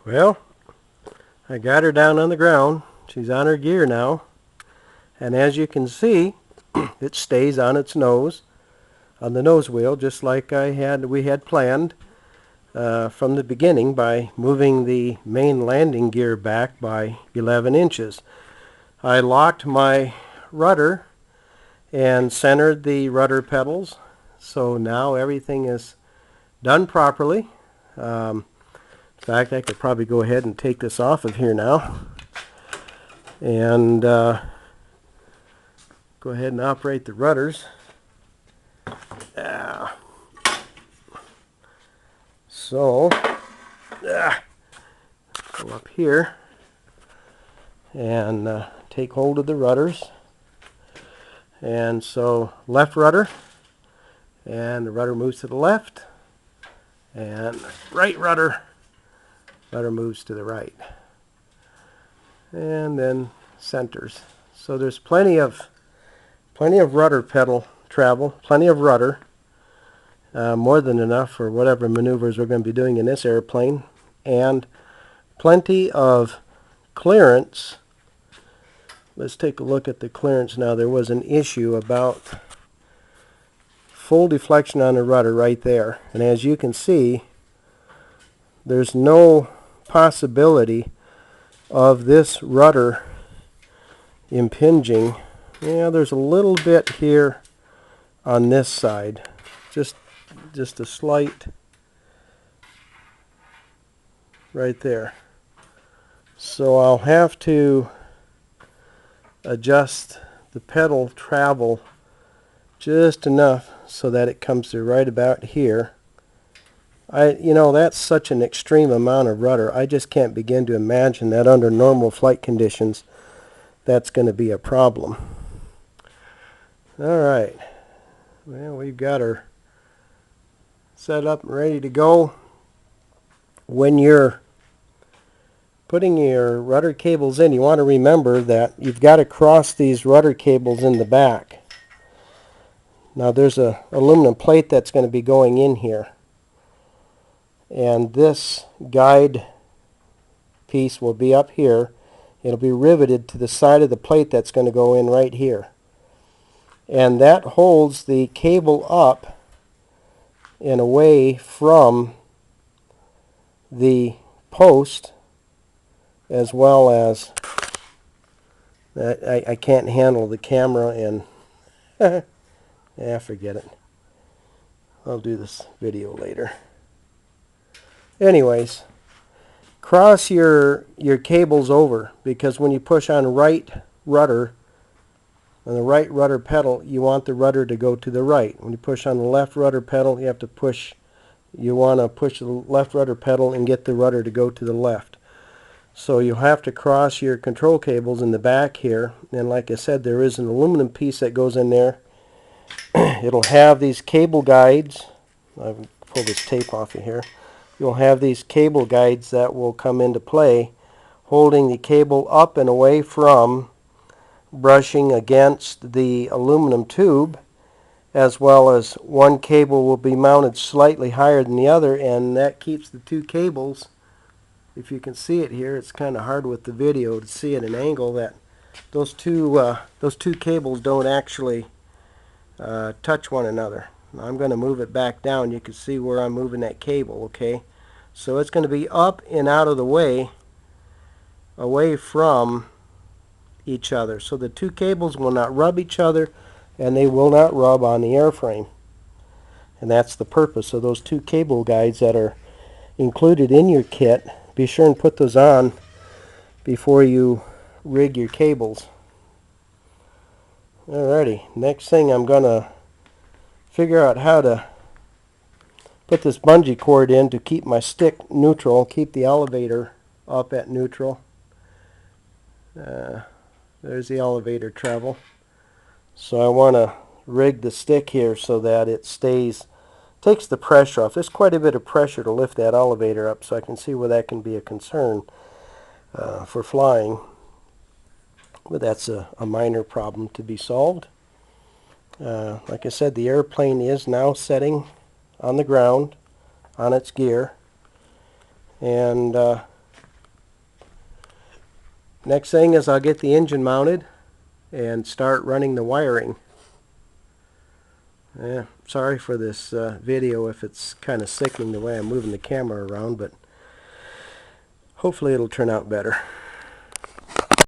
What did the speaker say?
Well, I got her down on the ground. She's on her gear now. And as you can see, it stays on its nose, on the nose wheel, just like we had planned from the beginning by moving the main landing gear back by 11 inches. I locked my rudder and centered the rudder pedals, so now everything is done properly. In fact, I could probably go ahead and take this off of here now and go ahead and operate the rudders. So, go up here and take hold of the rudders. And so, left rudder, and the rudder moves to the left, and right rudder moves to the right. And then centers. So there's plenty of rudder pedal travel, plenty of rudder, more than enough for whatever maneuvers we're going to be doing in this airplane, and plenty of clearance. Let's take a look at the clearance now. There was an issue about full deflection on the rudder right there, and as you can see, there's no possibility of this rudder impinging. Yeah, there's a little bit here on this side, just a slight right there. So I'll have to adjust the pedal travel just enough so that it comes to right about here. That's such an extreme amount of rudder. I just can't begin to imagine that under normal flight conditions that's going to be a problem. All right. Well, we've got her set up and ready to go. When you're putting your rudder cables in, you want to remember that you've got to cross these rudder cables in the back. Now there's a aluminum plate that's going to be going in here, and this guide piece will be up here. It'll be riveted to the side of the plate that's going to go in right here, and that holds the cable up and away from the post, as well as I can't handle the camera and yeah, forget it. I'll do this video later. Anyways, cross your cables over, because when you push on right rudder, on the right rudder pedal, you want the rudder to go to the right. When you push on the left rudder pedal, you want to push the left rudder pedal and get the rudder to go to the left. So you'll have to cross your control cables in the back here, and like I said, there is an aluminum piece that goes in there. It'll have these cable guides. I'll pull this tape off of here. You'll have these cable guides that will come into play, holding the cable up and away from brushing against the aluminum tube, as well as one cable will be mounted slightly higher than the other, and that keeps the two cables, if you can see it here, it's kind of hard with the video to see at an angle that those two cables don't actually touch one another. Now I'm going to move it back down. You can see where I'm moving that cable, okay? So it's going to be up and out of the way, away from each other. So the two cables will not rub each other, and they will not rub on the airframe. And that's the purpose of those two cable guides that are included in your kit. Be sure and put those on before you rig your cables. Alrighty, next thing I'm going to figure out how to put this bungee cord in to keep my stick neutral, keep the elevator up at neutral. There's the elevator travel. So I want to rig the stick here so that it takes the pressure off. There's quite a bit of pressure to lift that elevator up, so I can see where that can be a concern for flying. But that's a minor problem to be solved. Like I said, the airplane is now setting on the ground on its gear, and next thing is I'll get the engine mounted and start running the wiring. Sorry for this video if it's kind of sickening the way I'm moving the camera around, but hopefully it'll turn out better.